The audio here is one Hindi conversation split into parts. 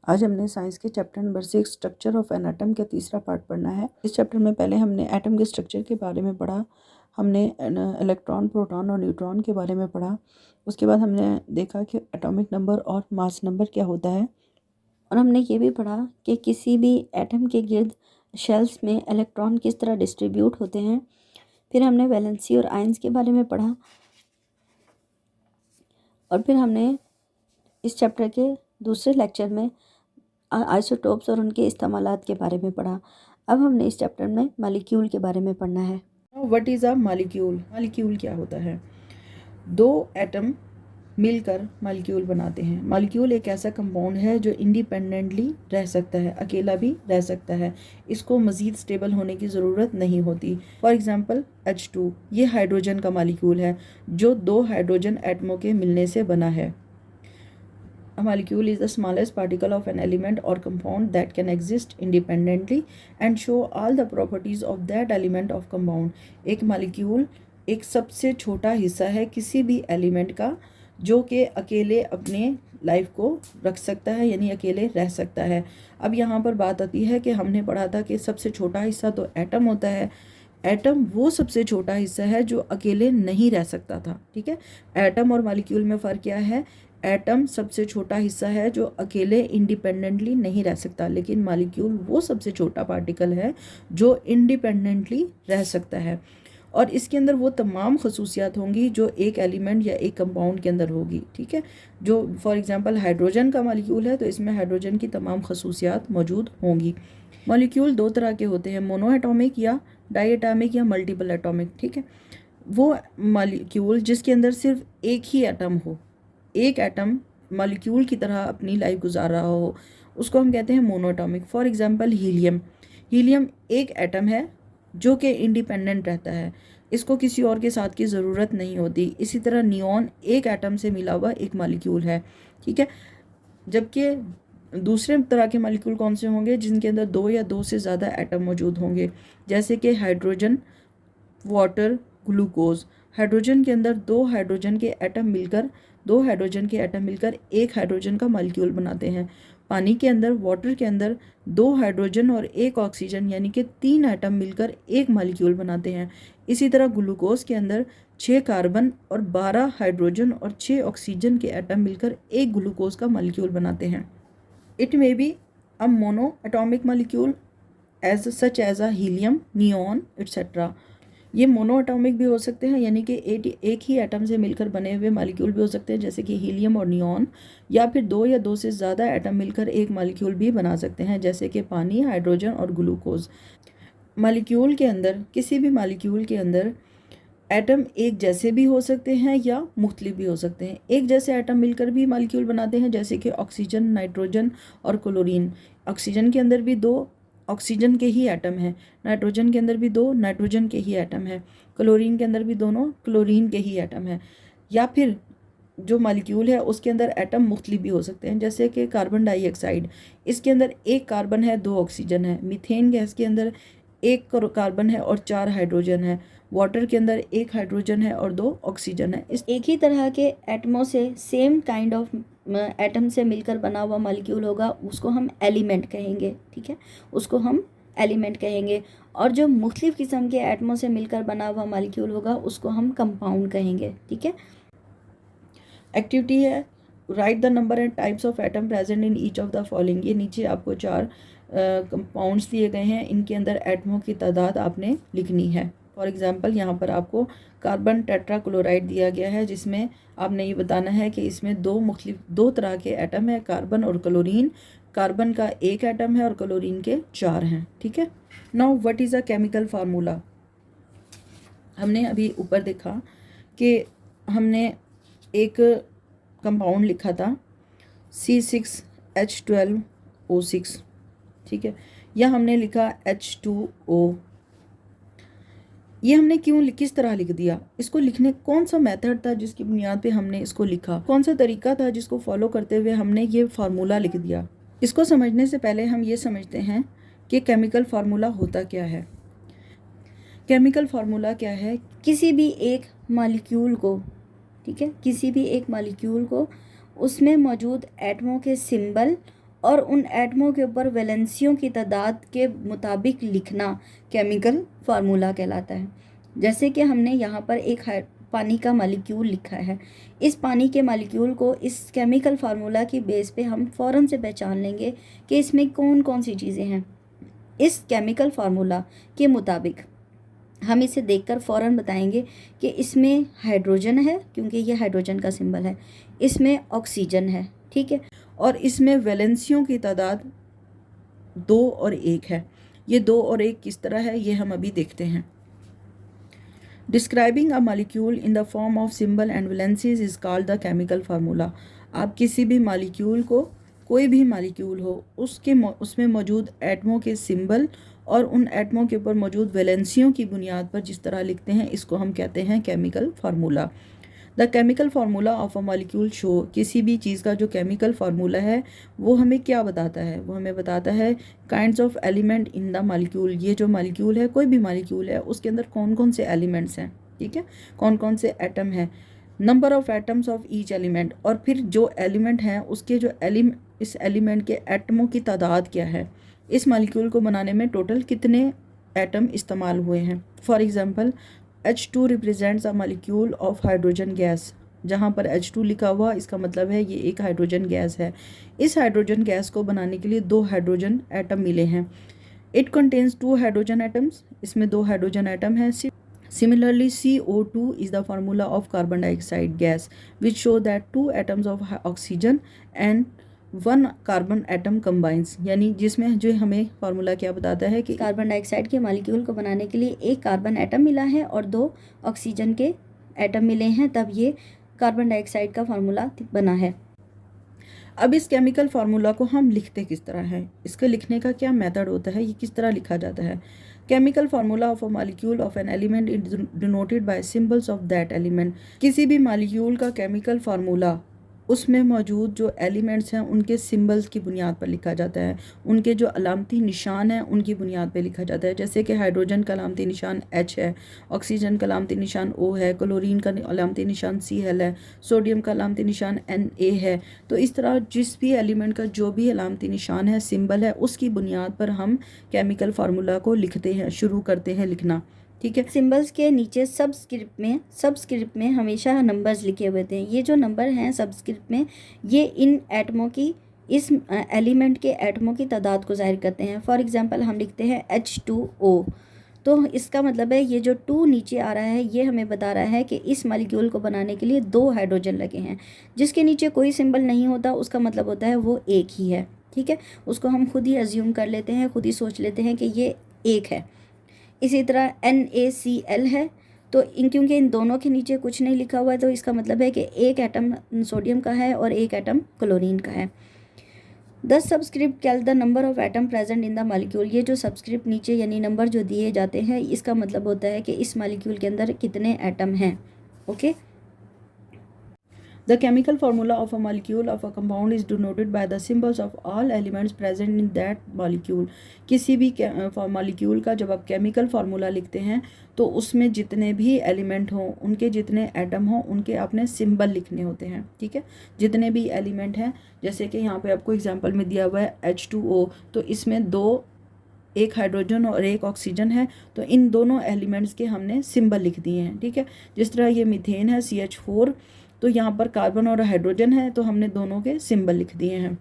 आज हमने साइंस के chapter number 6 structure of an atom का तीसरा पार्ट पढ़ना है। इस चैप्टर में पहले हमने एटम के स्ट्रक्चर के बारे में पढ़ा, हमने इलेक्ट्रॉन, प्रोटॉन और न्यूट्रॉन के बारे में पढ़ा। उसके बाद हमने देखा कि एटॉमिक नंबर और मास नंबर क्या होता है, और हमने ये भी पढ़ा कि किसी भी एटम के गिर्द शेल्स में इलेक्ट्रॉन किस तरह डिस्ट्रीब्यूट होते हैं। फिर हमने वैलेंसी और आयंस के बारे में पढ़ा, और फिर हमने इस चैप्टर के दूसरे लेक्चर में आइसोटोप्स और उनके इस्तेमालात के बारे में पढ़ा। अब हमने इस चैप्टर में मॉलिक्यूल के बारे में पढ़ना है। What is a molecule? Molecule क्या होता है? दो एटम मिलकर मॉलिक्यूल बनाते हैं। मॉलिक्यूल एक ऐसा कंपाउंड है जो इंडिपेंडेंटली रह सकता है, अकेला भी रह सकता है। इसको मज़ीद स्टेबल होने की ज़रूरत नहीं होती। फॉर एग्जांपल H2, ये हाइड्रोजन का मॉलिक्यूल है जो दो हाइड्रोजन एटमों के मिलने से बना है। A molecule is the smallest particle of an element or compound that can exist independently and show all the properties of that element of compound. एक molecule एक सबसे छोटा हिस्सा है किसी भी एलिमेंट का जो कि अकेले अपने लाइफ को रख सकता है, यानी अकेले रह सकता है। अब यहाँ पर बात आती है कि हमने पढ़ा था कि सबसे छोटा हिस्सा तो एटम होता है। एटम वो सबसे छोटा हिस्सा है जो अकेले नहीं रह सकता था। ठीक है, एटम और मॉलिक्यूल में फ़र्क क्या है? एटम सबसे छोटा हिस्सा है जो अकेले इंडिपेंडेंटली नहीं रह सकता, लेकिन मॉलिक्यूल वो सबसे छोटा पार्टिकल है जो इंडिपेंडेंटली रह सकता है, और इसके अंदर वो तमाम खसूसियात होंगी जो एक एलिमेंट या एक कंपाउंड के अंदर होगी। ठीक है, जो फॉर एग्जांपल हाइड्रोजन का मॉलिक्यूल है तो इसमें हाइड्रोजन की तमाम खसूसियात मौजूद होंगी। मॉलिक्यूल दो तरह के होते हैं, मोनो एटॉमिक या डाई एटॉमिक या मल्टीपल एटॉमिक। ठीक है, वो मॉलिक्यूल जिसके अंदर सिर्फ एक ही एटम हो, एक एटम मॉलिक्यूल की तरह अपनी लाइफ गुजार रहा हो, उसको हम कहते हैं monoatomic. For example helium. Helium एक एटम है जो कि इंडिपेंडेंट रहता है, इसको किसी और के साथ की ज़रूरत नहीं होती। इसी तरह नियॉन एक एटम से मिला हुआ एक मॉलिक्यूल है। ठीक है, जबकि दूसरे तरह के मॉलिक्यूल कौन से होंगे? जिनके अंदर दो या दो से ज़्यादा एटम मौजूद होंगे, जैसे कि हाइड्रोजन, वाटर, ग्लूकोज। हाइड्रोजन के अंदर दो हाइड्रोजन के एटम मिलकर एक हाइड्रोजन का मॉलिक्यूल बनाते हैं। पानी के अंदर, वाटर के अंदर दो हाइड्रोजन और एक ऑक्सीजन यानी कि तीन एटम मिलकर एक मॉलिक्यूल बनाते हैं। इसी तरह ग्लूकोज के अंदर 6 कार्बन और 12 हाइड्रोजन और 6 ऑक्सीजन के एटम मिलकर एक ग्लूकोज का मॉलिक्यूल बनाते हैं। It may be a mono atomic molecule as such as a helium, neon etcetera. ये मोनो एटॉमिक भी हो सकते हैं, यानी कि एक ही एटम से मिलकर बने हुए मॉलिक्यूल भी हो सकते हैं, जैसे कि हीलियम और नियॉन, या फिर दो या दो से ज़्यादा एटम मिलकर एक मॉलिक्यूल भी बना सकते हैं, जैसे कि पानी, हाइड्रोजन और ग्लूकोज। मॉलिक्यूल के अंदर, किसी भी मॉलिक्यूल के अंदर एटम एक जैसे भी हो सकते हैं या मुख्तलिफ भी हो सकते हैं। एक जैसे एटम मिलकर भी मॉलिक्यूल बनाते हैं, जैसे कि ऑक्सीजन, नाइट्रोजन और क्लोरीन। ऑक्सीजन के अंदर भी दो ऑक्सीजन के ही एटम हैं, नाइट्रोजन के अंदर भी दो नाइट्रोजन के ही एटम हैं, क्लोरीन के अंदर भी दोनों क्लोरीन के ही एटम हैं। या फिर जो मॉलिक्यूल है उसके अंदर एटम मुख्तलिफ भी हो सकते हैं, जैसे कि कार्बन डाइऑक्साइड, इसके अंदर एक कार्बन है, दो ऑक्सीजन है। मीथेन गैस के अंदर एक कार्बन है और 4 हाइड्रोजन है। वाटर के अंदर एक हाइड्रोजन है और 2 ऑक्सीजन है। इस एक ही तरह के एटमों से, सेम काइंड ऑफ एटम से मिलकर बना हुआ मॉलिक्यूल होगा, उसको हम एलिमेंट कहेंगे। ठीक है, उसको हम एलिमेंट कहेंगे। और जो मुख्तलिफ किस्म के एटमों से मिलकर बना हुआ मॉलिक्यूल होगा उसको हम कंपाउंड कहेंगे। ठीक है, एक्टिविटी है right the number and types of atom present in each of the following. ये नीचे आपको 4 कंपाउंड्स दिए गए हैं, इनके अंदर एटमों की तादाद आपने लिखनी है। फॉर एग्जांपल यहाँ पर आपको कार्बन टेट्राक्लोराइड दिया गया है, जिसमें आपने ये बताना है कि इसमें दो तरह के एटम है, कार्बन और क्लोरीन। कार्बन का एक एटम है और क्लोरीन के 4 हैं। ठीक है, now what is a chemical formula? हमने अभी ऊपर देखा कि हमने एक कंपाउंड लिखा था C6H12O6। ठीक है, या हमने लिखा H2O। ये हमने किस तरह लिख दिया? इसको लिखने कौन सा मेथड था जिसकी बुनियाद पे हमने इसको लिखा? कौन सा तरीका था जिसको फॉलो करते हुए हमने ये फार्मूला लिख दिया? इसको समझने से पहले हम ये समझते हैं कि केमिकल फार्मूला होता क्या है। केमिकल फार्मूला क्या है? किसी भी एक मॉलिक्यूल को, ठीक है, किसी भी एक मॉलिक्यूल को उसमें मौजूद एटमों के सिंबल और उन एटमों के ऊपर वैलेंसियों की तादाद के मुताबिक लिखना केमिकल फार्मूला कहलाता है। जैसे कि हमने यहाँ पर एक पानी का मालिक्यूल लिखा है, इस पानी के मालिक्यूल को इस केमिकल फार्मूला की बेस पे हम फ़ौरन से पहचान लेंगे कि इसमें कौन कौन सी चीज़ें हैं। इस केमिकल फार्मूला के मुताबिक हम इसे देखकर फ़ौरन बताएंगे कि इसमें हाइड्रोजन है, क्योंकि ये हाइड्रोजन का सिंबल है, इसमें ऑक्सीजन है, ठीक है, और इसमें वैलेंसियों की तादाद 2 और 1 है। ये 2 और 1 किस तरह है ये हम अभी देखते हैं। Describing a molecule in the form of symbol and valencies is called the chemical formula. आप किसी भी मालिक्यूल को, कोई भी मालिक्यूल हो, उसमें मौजूद एटमों के सिंबल और उन एटमों के ऊपर मौजूद वैलेंसियों की बुनियाद पर जिस तरह लिखते हैं, इसको हम कहते हैं chemical formula. The chemical formula of a molecule show, किसी भी चीज़ का जो केमिकल फार्मूला है वो हमें क्या बताता है, वो हमें बताता है kinds of element in the molecule. ये जो मालिक्यूल है, कोई भी मालिक्यूल है, उसके अंदर कौन कौन से एलिमेंट्स हैं, ठीक है, कौन कौन से एटम हैं, number of atoms of each element, और फिर जो एलिमेंट हैं उसके जो इस एलिमेंट के एटमों की तादाद क्या है, इस मालिक्यूल को बनाने में टोटल कितने एटम इस्तेमाल हुए हैं। For example H2 represents a molecule of hydrogen gas. जहाँ पर H2 लिखा हुआ इसका मतलब है ये एक हाइड्रोजन गैस है। इस हाइड्रोजन गैस को बनाने के लिए 2 हाइड्रोजन एटम मिले हैं। इट कंटेन्स 2 हाइड्रोजन एटम्स, इसमें 2 हाइड्रोजन एटम हैं। Similarly, CO2 is the formula of carbon dioxide gas, which show that 2 atoms of oxygen and 1 carbon atom combines. यानी जिसमें जो हमें फार्मूला क्या बताता है कि कार्बन डाइऑक्साइड के मालिक्यूल को बनाने के लिए 1 कार्बन एटम मिला है और 2 ऑक्सीजन के एटम मिले हैं, तब ये कार्बन डाइऑक्साइड का फार्मूला बना है। अब इस केमिकल फार्मूला को हम लिखते किस तरह है, इसके लिखने का क्या मेथड होता है, ये किस तरह लिखा जाता है। Chemical formula of a molecule of an element is denoted by symbols of that element. किसी भी मालिक्यूल का केमिकल फार्मूला उसमें मौजूद जो एलिमेंट्स हैं उनके सिंबल्स की बुनियाद पर लिखा जाता है, उनके जो अलामती निशान हैं उनकी बुनियाद पर लिखा जाता है। जैसे कि हाइड्रोजन का अलामती निशान H है, ऑक्सीजन का अलामती निशान O है, क्लोरीन का अलामती निशान Cl है, सोडियम का अलामती निशान Na है। तो इस तरह जिस भी एलिमेंट का जो भी अलामती निशान है, सिंबल है, उसकी बुनियाद पर हम केमिकल फार्मूला को लिखते हैं, शुरू करते हैं लिखना, ठीक है। सिंबल्स के नीचे सबस्क्रिप्ट में हमेशा नंबर्स लिखे हुए थे। ये जो नंबर हैं सबस्क्रिप्ट में, ये इन एटमों की, इस एलिमेंट के एटमों की तादाद को ज़ाहिर करते हैं। फॉर एग्जांपल हम लिखते हैं H2O, तो इसका मतलब है ये जो 2 नीचे आ रहा है ये हमें बता रहा है कि इस मालिक्यूल को बनाने के लिए 2 हाइड्रोजन लगे हैं। जिसके नीचे कोई सिंबल नहीं होता उसका मतलब होता है वो एक ही है, ठीक है, उसको हम खुद ही अज्यूम कर लेते हैं, खुद ही सोच लेते हैं कि ये एक है। इसी तरह NaCl है, तो क्योंकि इन दोनों के नीचे कुछ नहीं लिखा हुआ है तो इसका मतलब है कि एक एटम सोडियम का है और एक एटम क्लोरीन का है। 10 subscript call the number of atom present in the molecule. ये जो सबस्क्रिप्ट नीचे यानी नंबर जो दिए जाते हैं, इसका मतलब होता है कि इस मालिक्यूल के अंदर कितने एटम हैं, okay. The chemical formula of a molecule of a compound is denoted by the symbols of all elements present in that molecule. किसी भी मॉलिक्यूल का जब आप केमिकल फार्मूला लिखते हैं तो उसमें जितने भी एलिमेंट हों, उनके जितने एटम हों, उनके अपने सिंबल लिखने होते हैं, ठीक है। जितने भी एलिमेंट हैं, जैसे कि यहाँ पे आपको एग्जांपल में दिया हुआ है H2O, तो इसमें 2, एक हाइड्रोजन और एक ऑक्सीजन है, तो इन दोनों एलिमेंट्स के हमने सिंबल लिख दिए हैं, ठीक है। जिस तरह ये मीथेन है CH4, तो यहाँ पर कार्बन और हाइड्रोजन है, तो हमने दोनों के सिंबल लिख दिए हैं।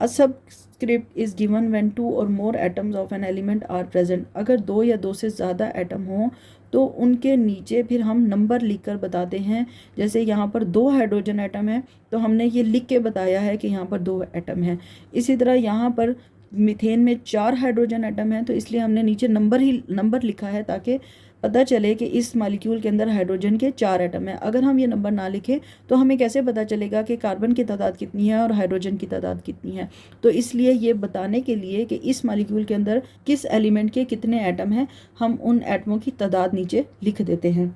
A subscript is given when 2 or more atoms of an element are present. अगर 2 या 2 से ज़्यादा एटम हों तो उनके नीचे फिर हम नंबर लिखकर बताते हैं। जैसे यहाँ पर 2 हाइड्रोजन एटम है तो हमने ये लिख के बताया है कि यहाँ पर 2 एटम हैं। इसी तरह यहाँ पर मीथेन में 4 हाइड्रोजन एटम है, तो इसलिए हमने नीचे नंबर लिखा है ताकि पता चले कि इस मालिक्यूल के अंदर हाइड्रोजन के 4 एटम है। अगर हम ये नंबर ना लिखें तो हमें कैसे पता चलेगा कि कार्बन की तादाद कितनी है और हाइड्रोजन की तादाद कितनी है। तो इसलिए ये बताने के लिए कि इस मालिक्यूल के अंदर किस एलिमेंट के कितने एटम हैं, हम उन एटमों की तादाद नीचे लिख देते हैं।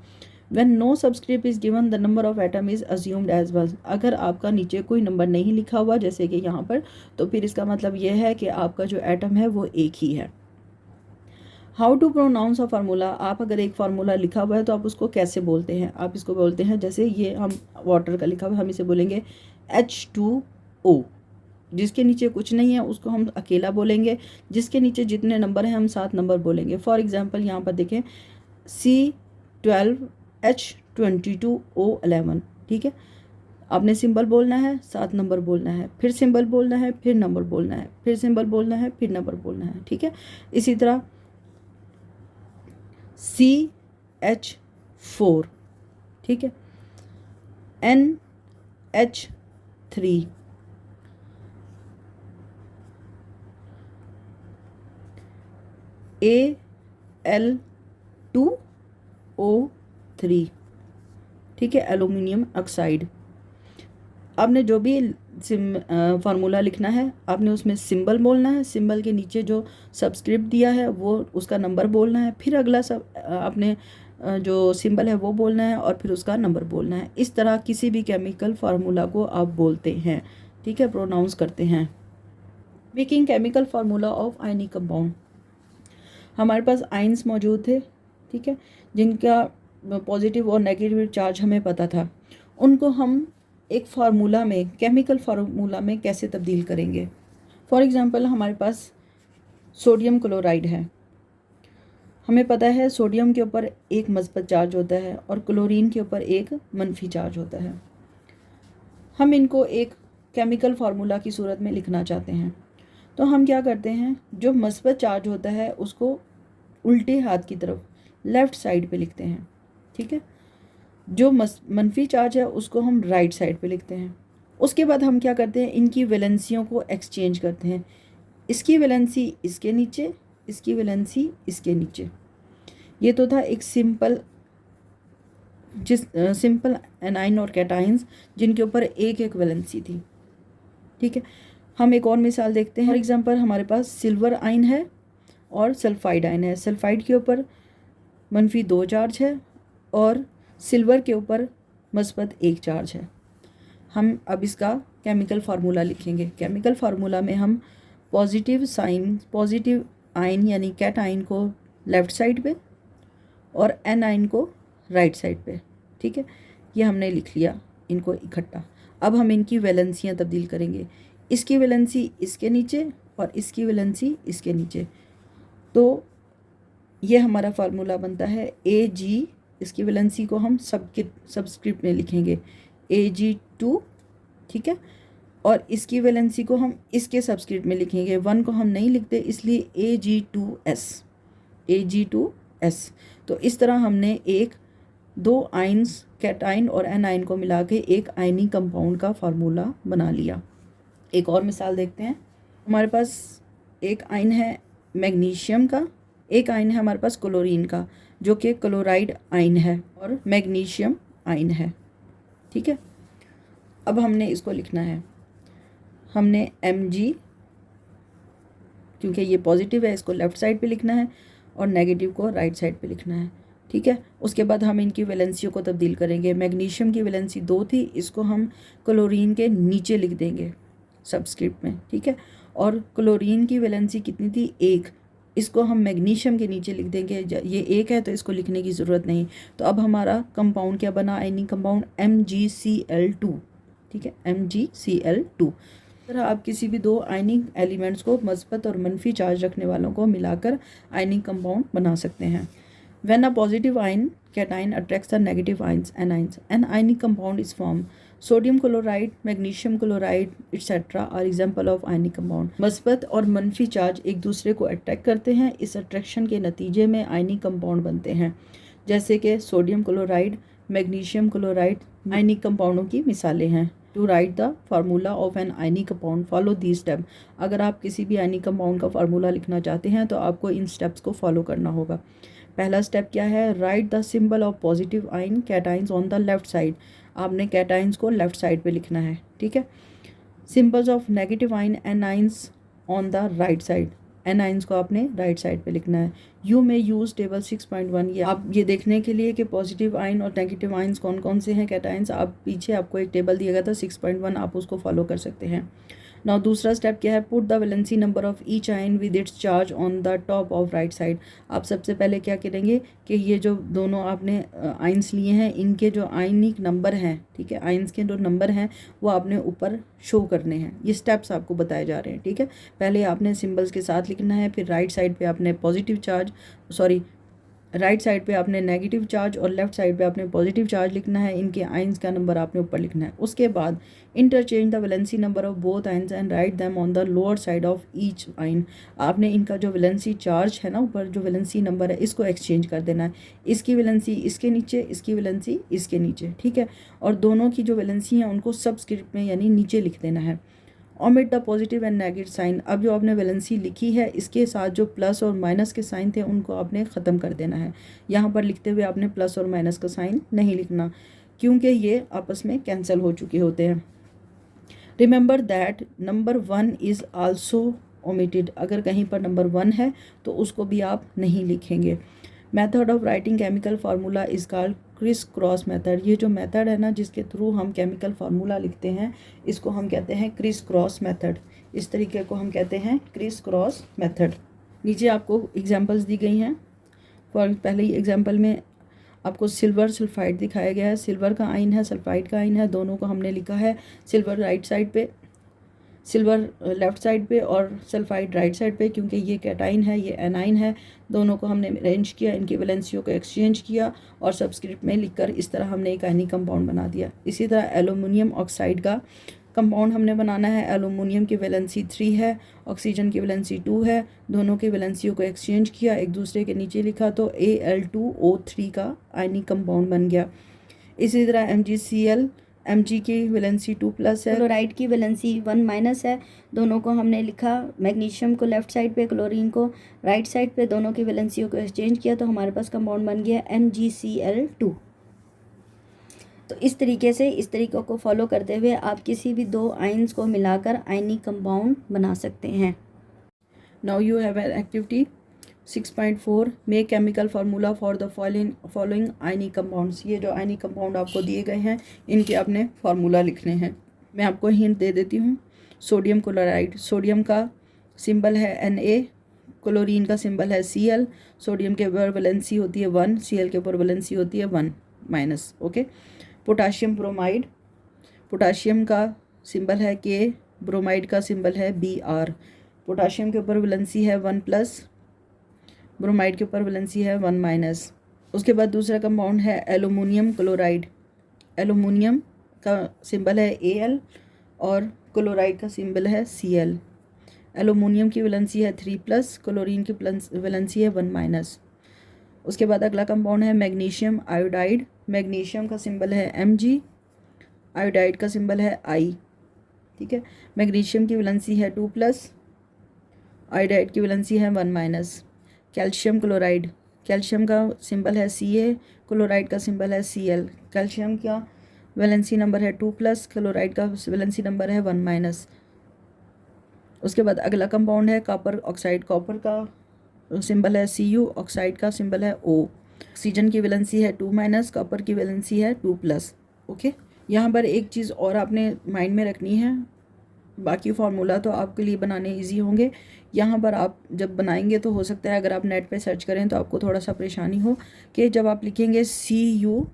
When no subscript is given, the number of atom is assumed as was. अगर आपका नीचे कोई नंबर नहीं लिखा हुआ जैसे कि यहाँ पर, तो फिर इसका मतलब यह है कि आपका जो एटम है वो एक ही है। How to pronounce a formula. आप अगर एक फार्मूला लिखा हुआ है तो आप उसको कैसे बोलते हैं, आप इसको बोलते हैं, जैसे ये हम वाटर का लिखा हुआ है, हम इसे बोलेंगे H2O। जिसके नीचे कुछ नहीं है उसको हम अकेला बोलेंगे, जिसके नीचे जितने नंबर हैं हम 7 नंबर बोलेंगे। फॉर एग्जांपल यहाँ पर देखें C12H22O11, ठीक है। आपने सिंबल बोलना है, 7 नंबर बोलना है, फिर सिंबल बोलना है, फिर नंबर बोलना है, फिर सिंबल बोलना है, फिर नंबर बोलना है, ठीक है। इसी तरह CH4, ठीक है, NH3, Al2O3, ठीक है, एल्यूमिनियम ऑक्साइड। आपने जो भी फार्मूला लिखना है आपने उसमें सिंबल बोलना है, सिंबल के नीचे जो सबस्क्रिप्ट दिया है वो उसका नंबर बोलना है, फिर अगला सब आपने जो सिंबल है वो बोलना है और फिर उसका नंबर बोलना है। इस तरह किसी भी केमिकल फार्मूला को आप बोलते हैं, ठीक है, प्रोनाउंस करते हैं। Making chemical formula of ionic compound. हमारे पास आयन्स मौजूद थे, ठीक है, जिनका पॉजिटिव और नेगेटिव चार्ज हमें पता था। उनको हम एक फार्मूला में, केमिकल फार्मूला में कैसे तब्दील करेंगे। फॉर एग्जांपल हमारे पास सोडियम क्लोराइड है। हमें पता है सोडियम के ऊपर एक मस्बत चार्ज होता है और क्लोरीन के ऊपर एक मनफी चार्ज होता है। हम इनको एक केमिकल फार्मूला की सूरत में लिखना चाहते हैं, तो हम क्या करते हैं, जो मस्बत चार्ज होता है उसको उल्टे हाथ की तरफ लेफ़्ट साइड पे लिखते हैं, ठीक है। जो मनफी चार्ज है उसको हम राइट साइड पे लिखते हैं। उसके बाद हम क्या करते हैं, इनकी वैलेंसियों को एक्सचेंज करते हैं। इसकी वैलेंसी इसके नीचे, इसकी वैलेंसी इसके नीचे। ये तो था एक सिंपल सिंपल एनाइन और कैटाइंस जिनके ऊपर एक एक वैलेंसी थी, ठीक है। हम एक और मिसाल देखते हैं। फॉर एग्जांपल हमारे पास सिल्वर आयन है और सल्फाइड आयन है। सल्फाइड के ऊपर -2 चार्ज है और सिल्वर के ऊपर मस्बत 1 चार्ज है। हम अब इसका केमिकल फार्मूला लिखेंगे। केमिकल फार्मूला में हम पॉजिटिव आयन यानी कैट आयन को लेफ़्ट साइड पे और एन आयन को राइट साइड पे, ठीक है। ये हमने लिख लिया इनको इकट्ठा। अब हम इनकी वैलेंसियाँ तब्दील करेंगे। इसकी वैलेंसी इसके नीचे और इसकी वैलेंसी इसके नीचे, तो ये हमारा फार्मूला बनता है Ag। इसकी वैलेंसी को हम सबस्क्रिप्ट में लिखेंगे Ag2, ठीक है, और इसकी वैलेंसी को हम इसके सबस्क्रिप्ट में लिखेंगे। 1 को हम नहीं लिखते इसलिए Ag2S। तो इस तरह हमने 2 आयन्स कैटाइन और एनाइन को मिला के एक आयनिक कंपाउंड का फार्मूला बना लिया। एक और मिसाल देखते हैं। हमारे पास एक आयन है मैग्नीशियम का, एक आयन है हमारे पास क्लोरीन का जो कि क्लोराइड आयन है और मैग्नीशियम आयन है, ठीक है। अब हमने इसको लिखना है, हमने Mg, क्योंकि ये पॉजिटिव है इसको लेफ़्ट साइड पे लिखना है और नेगेटिव को राइट साइड पे लिखना है, ठीक है। उसके बाद हम इनकी वैलेंसियों को तब्दील करेंगे। मैग्नीशियम की वैलेंसी 2 थी, इसको हम क्लोरीन के नीचे लिख देंगे सबस्क्रिप्ट में, ठीक है। और क्लोरीन की वैलेंसी कितनी थी, 1, इसको हम मैग्नीशियम के नीचे लिख देंगे। ये 1 है तो इसको लिखने की ज़रूरत नहीं। तो अब हमारा कंपाउंड क्या बना, आयनिक कंपाउंड MgCl2, ठीक है, MgCl2। तरह आप किसी भी 2 आयनिक एलिमेंट्स को मस्बत और मनफी चार्ज रखने वालों को मिलाकर आयनिक कंपाउंड बना सकते हैं। When a positive ion cation attracts the negative ions anions, an ionic compound is form. Sodium chloride, magnesium chloride etcetera are example of ionic compound. मस्बत और मनफी चार्ज एक दूसरे को अट्रैक्ट करते हैं। इस अट्रैक्शन के नतीजे में आयनिक कंपाउंड बनते हैं, जैसे कि sodium chloride, magnesium chloride ionic कंपाउंडों की मिसालें हैं। To write the formula of an ionic compound follow these step. अगर आप किसी भी आयनिक कंपाउंड का फार्मूला लिखना चाहते हैं तो आपको इन स्टेप्स को फॉलो करना होगा। पहला स्टेप क्या है, right the symbol of positive ion cations on the left side. आपने कैटाइंस को लेफ्ट साइड पे लिखना है, ठीक है। Symbols of negative ion anions on the right side, anions को आपने राइट साइड पे लिखना है। यू में यूज टेबल 6.1। ये आप ये देखने के लिए कि पॉजिटिव आयन और नेगेटिव आयन्स कौन कौन से हैं कैटाइंस, आप पीछे आपको एक टेबल दिया गया था 6.1, आप उसको फॉलो कर सकते हैं। नाउ दूसरा स्टेप क्या है, put the valency number of each ion with its charge on the top of right side. आप सबसे पहले क्या करेंगे कि ये जो दोनों आपने आयन्स लिए हैं इनके जो आयनिक नंबर हैं, ठीक है, आयन्स के जो नंबर हैं वो आपने ऊपर शो करने हैं। ये स्टेप्स आपको बताए जा रहे हैं, ठीक है। पहले आपने सिंबल्स के साथ लिखना है, फिर राइट साइड पे आपने positive charge, sorry right side पे आपने नेगेटिव चार्ज और लेफ्ट साइड पे आपने पॉजिटिव चार्ज लिखना है। इनके आयन्स का नंबर आपने ऊपर लिखना है। उसके बाद interchange the valency number of both ions and write them on the lower side of each ion. आपने इनका जो वैलेंसी चार्ज है ना ऊपर, जो वैलेंसी नंबर है, इसको एक्सचेंज कर देना है। इसकी वैलेंसी इसके नीचे, इसकी वैलेंसी इसके नीचे, ठीक है। और दोनों की जो वैलेंसी है उनको सबस्क्रिप्ट में यानी नीचे लिख देना है। Omit the positive and negative sign. अब जो आपने वैलेंसी लिखी है इसके साथ जो प्लस और माइनस के साइन थे उनको आपने ख़त्म कर देना है। यहाँ पर लिखते हुए आपने प्लस और माइनस का साइन नहीं लिखना, क्योंकि ये आपस में कैंसिल हो चुके होते हैं। Remember that number 1 is also omitted. अगर कहीं पर नंबर 1 है तो उसको भी आप नहीं लिखेंगे। Method of writing chemical formula is called criss cross method. ये जो मेथड है ना जिसके थ्रू हम केमिकल फार्मूला लिखते हैं इसको हम कहते हैं क्रिस क्रॉस मेथड। इस तरीके को हम कहते हैं क्रिस क्रॉस मेथड। नीचे आपको एग्जांपल्स दी गई हैं। फॉर पहले ही एग्जांपल में आपको सिल्वर सल्फाइड दिखाया गया है। सिल्वर का आयन है, सल्फाइड का आयन है, दोनों को हमने लिखा है। सिल्वर राइट साइड पे, सिल्वर लेफ़्ट साइड पे और सल्फाइड राइट साइड पे, क्योंकि ये कैटाइन है, ये एनाइन है। दोनों को हमने अरेंज किया, इनकी वैलेंसियों को एक्सचेंज किया और सबस्क्रिप्ट में लिखकर इस तरह हमने एक आयनिक कंपाउंड बना दिया। इसी तरह एल्युमिनियम ऑक्साइड का कंपाउंड हमने बनाना है। एल्युमिनियम की वैलेंसी 3 है, ऑक्सीजन की वैलेंसी 2 है। दोनों की वैलेंसियों को एक्सचेंज किया, एक दूसरे के नीचे लिखा तो Al2O3 का आयनिक कंपाउंड बन गया। इसी तरह MgCl, Mg की वैलेंसी 2+ है, क्लोराइड की वैलेंसी 1- है। दोनों को हमने लिखा, मैग्नीशियम को लेफ्ट साइड पे, क्लोरीन को राइट साइड पे, दोनों की वैलेंसियों को एक्सचेंज किया तो हमारे पास कंपाउंड बन गया MgCl2। तो इस तरीके से, इस तरीक़ों को फॉलो करते हुए आप किसी भी दो आयन्स को मिलाकर आयनिक कंपाउंड बना सकते हैं। Now you have an activity 6.4 make chemical formula for the following ionic compounds. ये जो आयनिक कंपाउंड आपको दिए गए हैं इनके आपने फार्मूला लिखने हैं। मैं आपको हिंट दे देती हूँ। सोडियम क्लोराइड, सोडियम का सिंबल है Na, क्लोरीन का सिंबल है Cl। सोडियम के ऊपर वैलेंसी होती है 1, Cl के ऊपर वैलेंसी होती है 1-, ओके। पोटाशियम ब्रोमाइड, पोटाशियम का सिंबल है K, ब्रोमाइड का सिंबल है Br। पोटाशियम के ऊपर वैलेंसी है 1+, ब्रोमाइड के ऊपर वैलेंसी है 1-। उसके बाद दूसरा कंपाउंड है एल्युमिनियम क्लोराइड। एल्युमिनियम का सिंबल है Al और क्लोराइड का सिंबल है Cl। एल्युमिनियम की वैलेंसी है 3+, क्लोरीन की वैलेंसी है 1-। उसके बाद अगला कंपाउंड है मैग्नीशियम आयोडाइड। मैग्नीशियम का सिंबल है Mg, आयोडाइड का सिंबल है I, ठीक है। मैग्नीशियम की वैलेंसी है 2+, आयोडाइड की वैलेंसी है 1-। कैल्शियम क्लोराइड, कैल्शियम का सिंबल है Ca, क्लोराइड का सिंबल है Cl। कैल्शियम का वैलेंसी नंबर है 2+, क्लोराइड का वैलेंसी नंबर है 1-। उसके बाद अगला कंपाउंड है कॉपर ऑक्साइड। कॉपर का सिंबल है Cu, ऑक्साइड का सिंबल है O। ऑक्सीजन की वैलेंसी है 2-, कॉपर की वैलेंसी है 2+, ओके। यहाँ पर एक चीज़ और आपने माइंड में रखनी है, बाकी फार्मूला तो आपके लिए बनाने इजी होंगे। यहाँ पर आप जब बनाएंगे तो हो सकता है अगर आप नेट पे सर्च करें तो आपको थोड़ा सा परेशानी हो कि जब आप लिखेंगे CuO,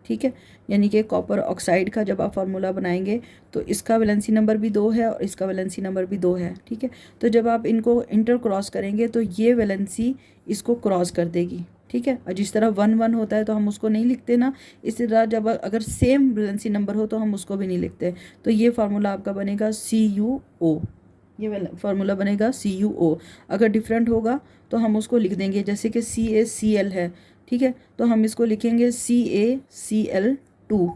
ठीक है, यानी कि कॉपर ऑक्साइड का जब आप फार्मूला बनाएंगे तो इसका वैलेंसी नंबर भी 2 है और इसका वैलेंसी नंबर भी 2 है, ठीक है। तो जब आप इनको इंटर क्रॉस करेंगे तो ये वैलेंसी इसको क्रॉस कर देगी, ठीक है। और जिस तरह 1-1 होता है तो हम उसको नहीं लिखते ना, इसी तरह जब अगर सेम वैलेंसी नंबर हो तो हम उसको भी नहीं लिखते। तो ये फार्मूला आपका बनेगा CuO, ये फार्मूला बनेगा CuO। अगर डिफरेंट होगा तो हम उसको लिख देंगे, जैसे कि CaCl है, ठीक है, तो हम इसको लिखेंगे CaCl2,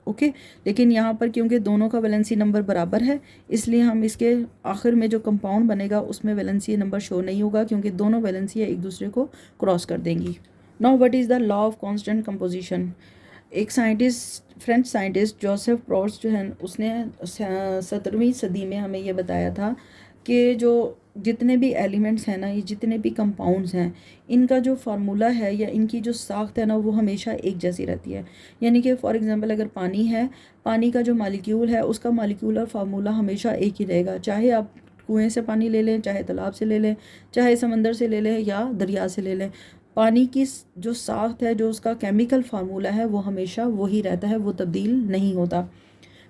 ओके। लेकिन यहाँ पर क्योंकि दोनों का वैलेंसी नंबर बराबर है इसलिए हम इसके आखिर में जो कंपाउंड बनेगा उसमें वैलेंसी नंबर शो नहीं होगा, क्योंकि दोनों वैलेंसियाँ एक दूसरे को क्रॉस कर देंगी। Now what is the law of constant composition. एक scientist, French scientist Joseph Proust जो है उसने 17वीं सदी में हमें ये बताया था कि जो जितने भी एलिमेंट्स हैं ना, ये जितने भी कंपाउंड्स हैं, इनका जो फार्मूला है या इनकी जो साख्त है ना, वो हमेशा एक जैसी रहती है। यानी कि फॉर एग्जांपल अगर पानी है, पानी का जो मालिक्यूल है उसका मालिक्यूलर फार्मूला हमेशा एक ही रहेगा, चाहे आप कुएं से पानी ले लें, चाहे तालाब से ले लें, चाहे समंदर से ले लें या दरिया से ले लें। पानी की जो साख्त है, जो उसका केमिकल फार्मूला है, वो हमेशा वही रहता है, वो तब्दील नहीं होता।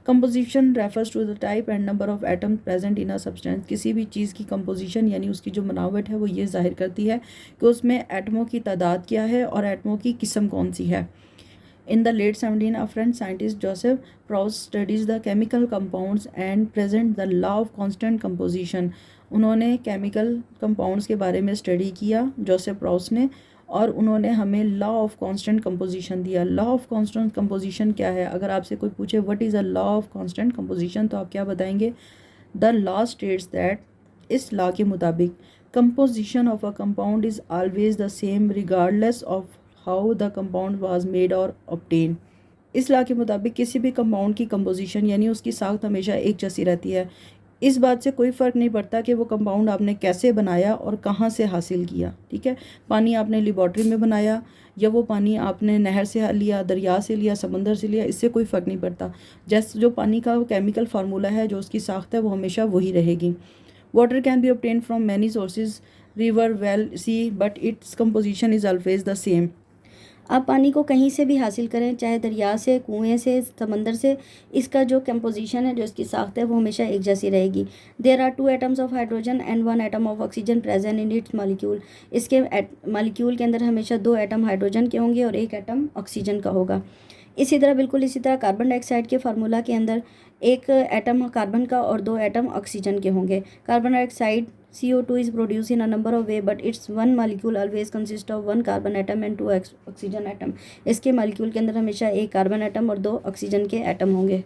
Composition refers to the type and number of atom present in a substance. किसी भी चीज़ की कंपोजिशन यानी उसकी जो बनावट है वो ये जाहिर करती है कि उसमें एटमों की तादाद क्या है और एटमों की किस्म कौन सी है। In the late 17th, a French scientist Joseph Proust studies the chemical compounds and present the law of constant composition। उन्होंने केमिकल कंपाउंड्स के बारे में स्टडी किया जोसेफ प्राउस्ट ने, और उन्होंने हमें लॉ ऑफ कांस्टेंट कंपोजिशन दिया। लॉ ऑफ कांस्टेंट कंपोजिशन क्या है? अगर आपसे कोई पूछे what is a law of constant composition, तो आप क्या बताएंगे? द लॉ स्टेट्स दैट, इस लॉ के मुताबिक composition of a compound is always the same regardless of how the compound was made और ऑब्टेन। इस लॉ के मुताबिक किसी भी कंपाउंड की कंपोजिशन यानी उसकी साख्त हमेशा एक जैसी रहती है। इस बात से कोई फ़र्क नहीं पड़ता कि वो कंपाउंड आपने कैसे बनाया और कहाँ से हासिल किया। ठीक है, पानी आपने लेबॉर्ट्री में बनाया या वो पानी आपने नहर से लिया, दरिया से लिया, समंदर से लिया, इससे कोई फ़र्क नहीं पड़ता। जैसे जो पानी का केमिकल फार्मूला है, जो उसकी साख्त है, वो हमेशा वही रहेगी। Water can be obtain from many sources, river, well, sea, but its composition is always the same. आप पानी को कहीं से भी हासिल करें, चाहे दरिया से, कुएं से, समंदर से, इसका जो कंपोजिशन है, जो इसकी साख्त है, वो हमेशा एक जैसी रहेगी। There are 2 atoms of hydrogen and 1 atom of oxygen present in its molecule. इसके मॉलिक्यूल के अंदर हमेशा 2 एटम हाइड्रोजन के होंगे और 1 एटम ऑक्सीजन का होगा। इसी तरह बिल्कुल इसी तरह कार्बन डाइऑक्साइड के फार्मूला के अंदर 1 एटम कार्बन का और 2 एटम ऑक्सीजन के होंगे। Carbon dioxide CO2 is produced in a number of way, but its one molecule always consists of 1 carbon atom and 2 oxygen atom. इसके मॉलिक्यूल के अंदर हमेशा 1 कार्बन एटम और 2 ऑक्सीजन के एटम होंगे।